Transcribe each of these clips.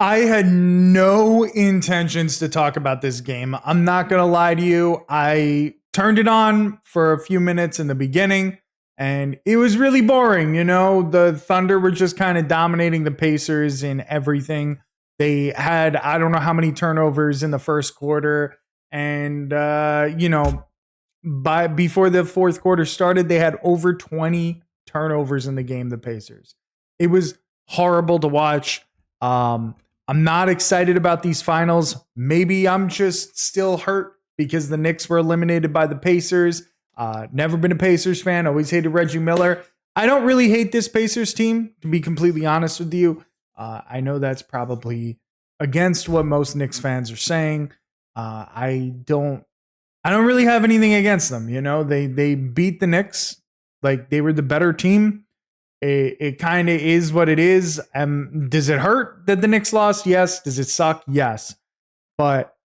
I had no intentions to talk about this game. I'm not going to lie to you. I turned it on for a few minutes in the beginning and it was really boring. You know, the Thunder were just kind of dominating the Pacers in everything. They had, I don't know how many turnovers in the first quarter. And, before the fourth quarter started, they had over 20 turnovers in the game, the Pacers. It was horrible to watch. I'm not excited about these finals. Maybe I'm just still hurt because the Knicks were eliminated by the Pacers. Never been a Pacers fan. Always hated Reggie Miller. I don't really hate this Pacers team, to be completely honest with you. I know that's probably against what most Knicks fans are saying. I don't really have anything against them. You know, they beat the Knicks. Like, they were the better team. It kind of is what it is. Does it hurt that the Knicks lost? Yes. Does it suck? Yes. But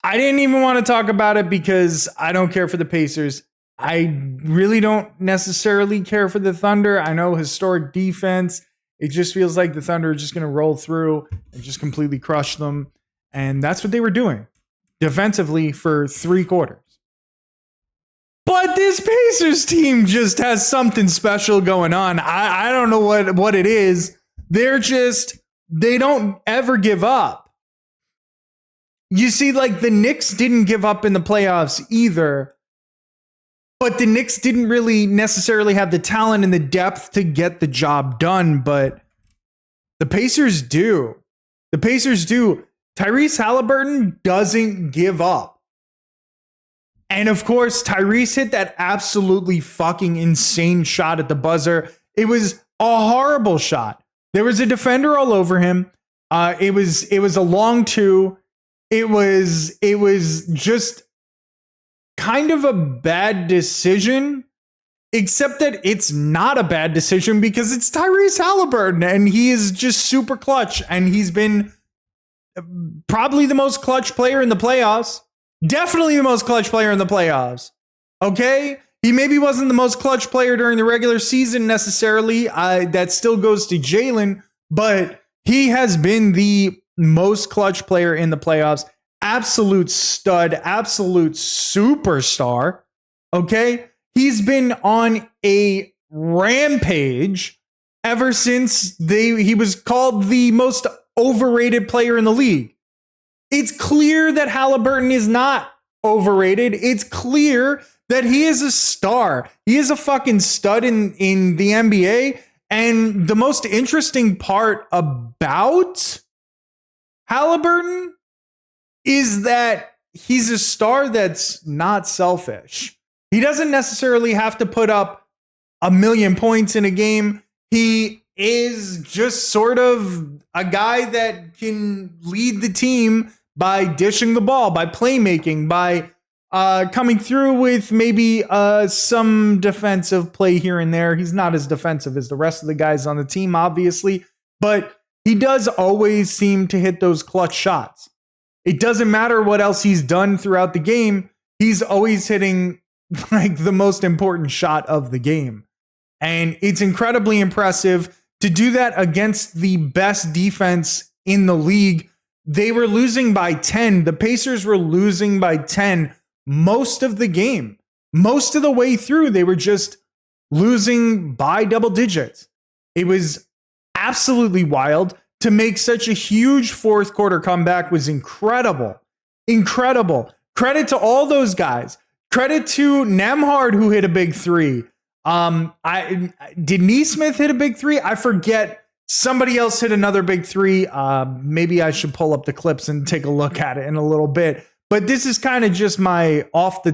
I didn't even want to talk about it because I don't care for the Pacers. I really don't necessarily care for the Thunder. I know historic defense. It just feels like the Thunder are just going to roll through and just completely crush them. And that's what they were doing defensively for 3 quarters. But this Pacers team just has something special going on. I don't know what it is. They don't ever give up. You see, like, the Knicks didn't give up in the playoffs either. But the Knicks didn't really necessarily have the talent and the depth to get the job done. But the Pacers do. The Pacers do. Tyrese Haliburton doesn't give up. And of course, Tyrese hit that absolutely fucking insane shot at the buzzer. It was a horrible shot. There was a defender all over him. It was a long 2. It was just kind of a bad decision, except that it's not a bad decision because it's Tyrese Haliburton and he is just super clutch, and he's been probably the most clutch player in the playoffs. Definitely the most clutch player in the playoffs. Okay? He maybe wasn't the most clutch player during the regular season necessarily. That still goes to Jalen, but he has been the most clutch player in the playoffs. Absolute stud, absolute superstar. Okay? He's been on a rampage ever since he was called the most overrated player in the league. It's clear that Haliburton is not overrated. It's clear that he is a star. He is a fucking stud in the NBA. And the most interesting part about Haliburton is that he's a star that's not selfish. He doesn't necessarily have to put up 1,000,000 points in a game. He is just sort of a guy that can lead the team by dishing the ball, by playmaking, by coming through with maybe some defensive play here and there. He's not as defensive as the rest of the guys on the team, obviously, but he does always seem to hit those clutch shots. It doesn't matter what else he's done throughout the game. He's always hitting like the most important shot of the game. And it's incredibly impressive to do that against the best defense in the league. They were losing by 10. The Pacers were losing by 10 most of the game. Most of the way through, they were just losing by double digits. It was absolutely wild. To make such a huge fourth quarter comeback was incredible. Incredible. Credit to all those guys. Credit to Nembhard, who hit a big 3. Did Nesmith hit a big 3? I forget. Somebody else hit another big 3. Maybe I should pull up the clips and take a look at it in a little bit. But this is kind of just my off the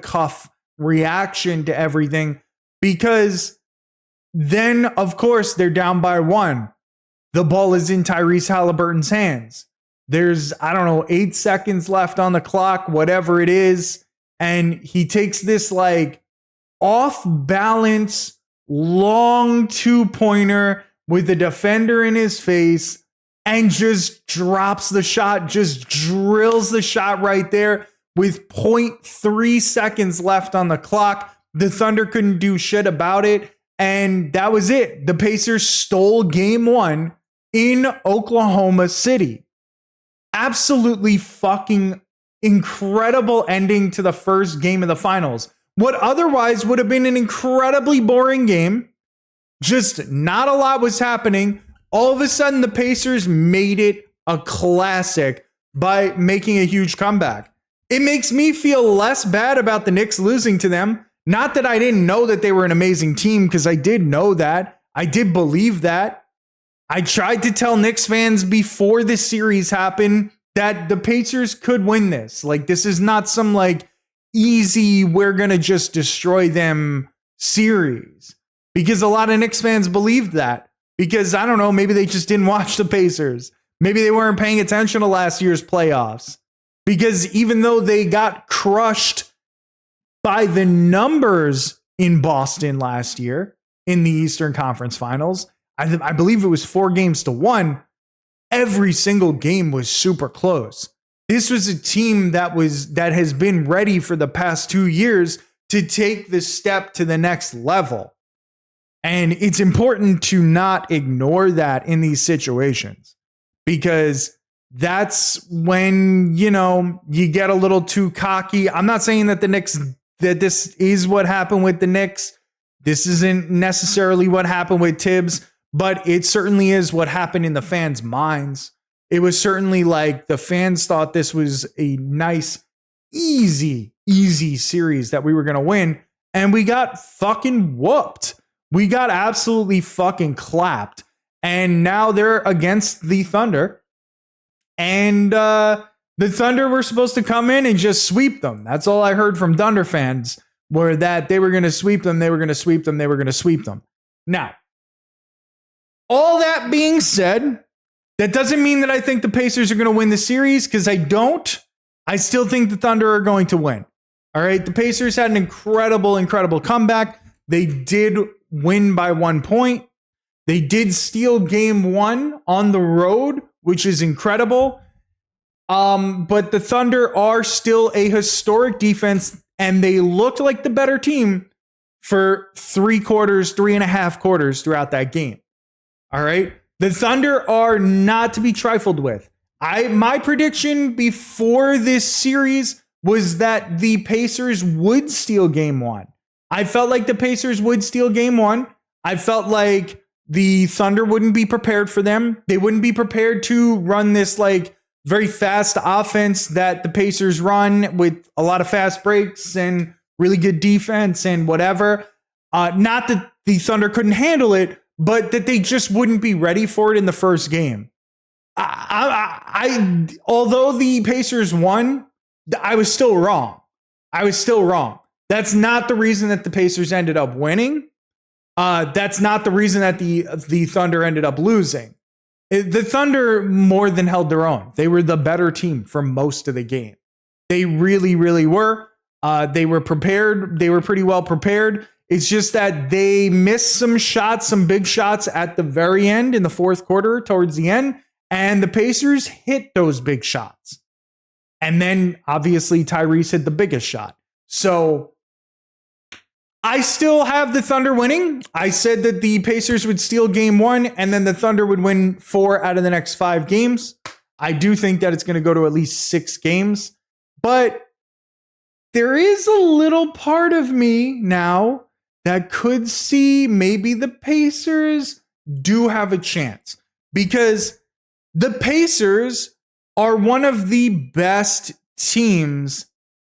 cuff reaction to everything. Because then, of course, they're down by 1. The ball is in Tyrese Haliburton's hands. There's, 8 seconds left on the clock, whatever it is. And he takes this like off balance long 2-pointer with the defender in his face and just drops the shot, just drills the shot right there with 0.3 seconds left on the clock. The Thunder couldn't do shit about it. And that was it. The Pacers stole game 1 in Oklahoma City. Absolutely fucking incredible ending to the first game of the finals. What otherwise would have been an incredibly boring game. Just not a lot was happening. All of a sudden, the Pacers made it a classic by making a huge comeback. It makes me feel less bad about the Knicks losing to them. Not that I didn't know that they were an amazing team, because I did know that. I did believe that. I tried to tell Knicks fans before this series happened that the Pacers could win this. Like, this is not some like easy, we're going to just destroy them series. Because a lot of Knicks fans believed that. Because, I don't know, maybe they just didn't watch the Pacers. Maybe they weren't paying attention to last year's playoffs. Because even though they got crushed by the numbers in Boston last year in the Eastern Conference Finals, I believe it was 4-1. Every single game was super close. This was a team that has been ready for the past 2 years to take the step to the next level. And it's important to not ignore that in these situations, because that's when, you get a little too cocky. I'm not saying that this is what happened with the Knicks. This isn't necessarily what happened with Tibbs, but it certainly is what happened in the fans' minds. It was certainly like the fans thought this was a nice, easy series that we were going to win. And we got fucking whooped. We got absolutely fucking clapped. And now they're against the Thunder. And the Thunder were supposed to come in and just sweep them. That's all I heard from Thunder fans, were that they were going to sweep them. They were going to sweep them. They were going to sweep them. Now, all that being said, that doesn't mean that I think the Pacers are going to win the series, because I don't. I still think the Thunder are going to win. All right. The Pacers had an incredible comeback. They did win by 1 point. They did steal game 1 on the road, which is incredible. But the Thunder are still a historic defense, and they looked like the better team for 3.5 quarters throughout that game. All right. The Thunder are not to be trifled with. My prediction before this series was that the Pacers would steal game 1. I felt like the Pacers would steal game 1. I felt like the Thunder wouldn't be prepared for them. They wouldn't be prepared to run this like very fast offense that the Pacers run, with a lot of fast breaks and really good defense and whatever. Not that the Thunder couldn't handle it, but that they just wouldn't be ready for it in the first game. Although the Pacers won, I was still wrong. That's not the reason that the Pacers ended up winning. That's not the reason that the Thunder ended up losing. The Thunder more than held their own. They were the better team for most of the game. They really were. They were prepared. They were pretty well prepared. It's just that they missed some shots, some big shots at the very end in the fourth quarter, towards the end, and the Pacers hit those big shots. And then obviously Tyrese hit the biggest shot. So I still have the Thunder winning. I said that the Pacers would steal game 1 and then the Thunder would win 4 out of the next 5 games. I do think that it's going to go to at least 6 games, but there is a little part of me now that could see maybe the Pacers do have a chance, because the Pacers are one of the best teams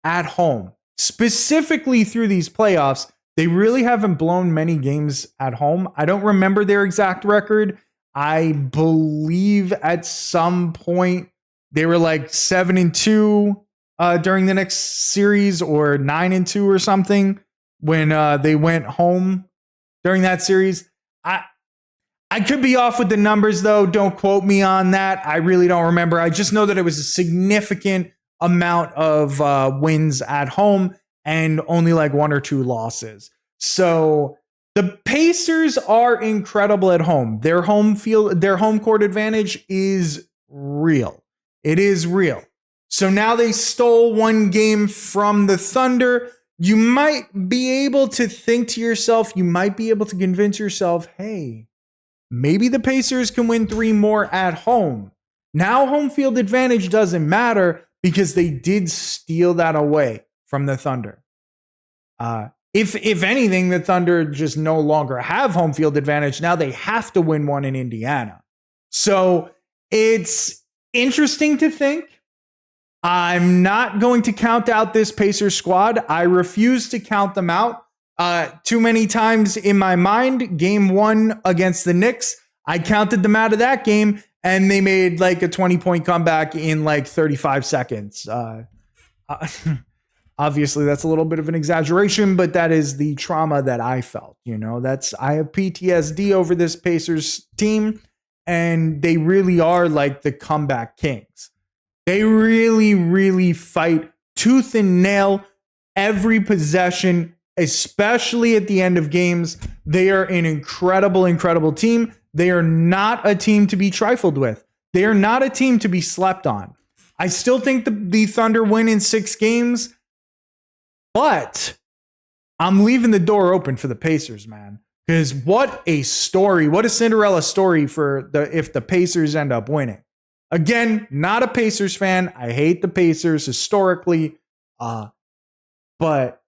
at home, specifically through these playoffs. They really haven't blown many games at home. I don't remember their exact record. I believe at some point they were like 7-2 during the next series, or 9-2 or something when they went home during that series. I could be off with the numbers, though. Don't quote me on that. I really don't remember. I just know that it was a significant amount of wins at home and only like 1 or 2 losses. So the Pacers are incredible at home. Their home court advantage is real. It is real. So now they stole 1 game from the Thunder. You might be able to think to yourself, you might be able to convince yourself, hey, maybe the Pacers can win 3 more at home. Now home field advantage doesn't matter because they did steal that away from the Thunder. If anything, the Thunder just no longer have home field advantage. Now they have to win one in Indiana. So it's interesting to think. I'm not going to count out this Pacers squad. I refuse to count them out. Too many times in my mind, game 1 against the Knicks, I counted them out of that game and they made like a 20-point comeback in like 35 seconds. Obviously, that's a little bit of an exaggeration, but that is the trauma that I felt. You know, I have PTSD over this Pacers team, and they really are like the comeback kings. They really, really fight tooth and nail every possession, especially at the end of games. They are an incredible, incredible team. They are not a team to be trifled with. They are not a team to be slept on. I still think the Thunder win in 6 games. But I'm leaving the door open for the Pacers, man. Because what a story. What a Cinderella story for if the Pacers end up winning. Again, not a Pacers fan. I hate the Pacers historically. But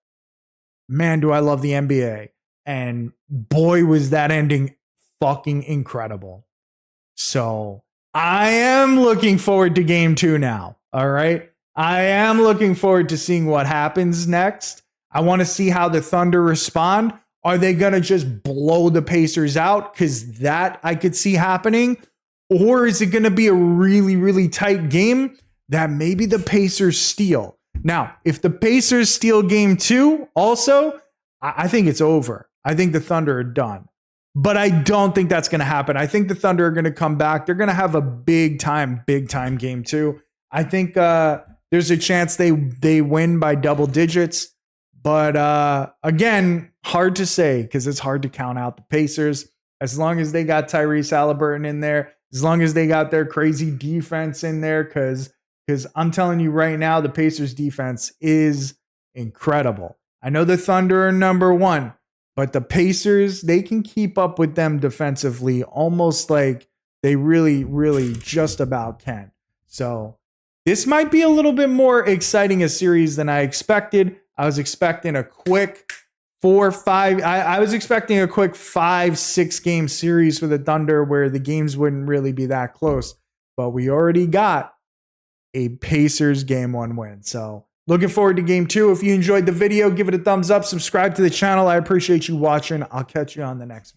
man, do I love the NBA. And boy, was that ending fucking incredible. So I am looking forward to game 2 now. All right. I am looking forward to seeing what happens next. I want to see how the Thunder respond. Are they going to just blow the Pacers out? Because that I could see happening. Or is it going to be a really, really tight game that maybe the Pacers steal? Now, if the Pacers steal game 2 also, I think it's over. I think the Thunder are done. But I don't think that's going to happen. I think the Thunder are going to come back. They're going to have a big time game 2. I think there's a chance they win by double digits. But again, hard to say because it's hard to count out the Pacers. As long as they got Tyrese Haliburton in there, as long as they got their crazy defense in there, because I'm telling you right now, the Pacers defense is incredible. I know the Thunder are number 1, but the Pacers, they can keep up with them defensively almost like they really, really just about can. So this might be a little bit more exciting a series than I expected. I was expecting a quick 4-5. I was expecting a quick 5-6 game series for the Thunder where the games wouldn't really be that close. But we already got a Pacers game 1 win. So looking forward to game 2. If you enjoyed the video, give it a thumbs up. Subscribe to the channel. I appreciate you watching. I'll catch you on the next video.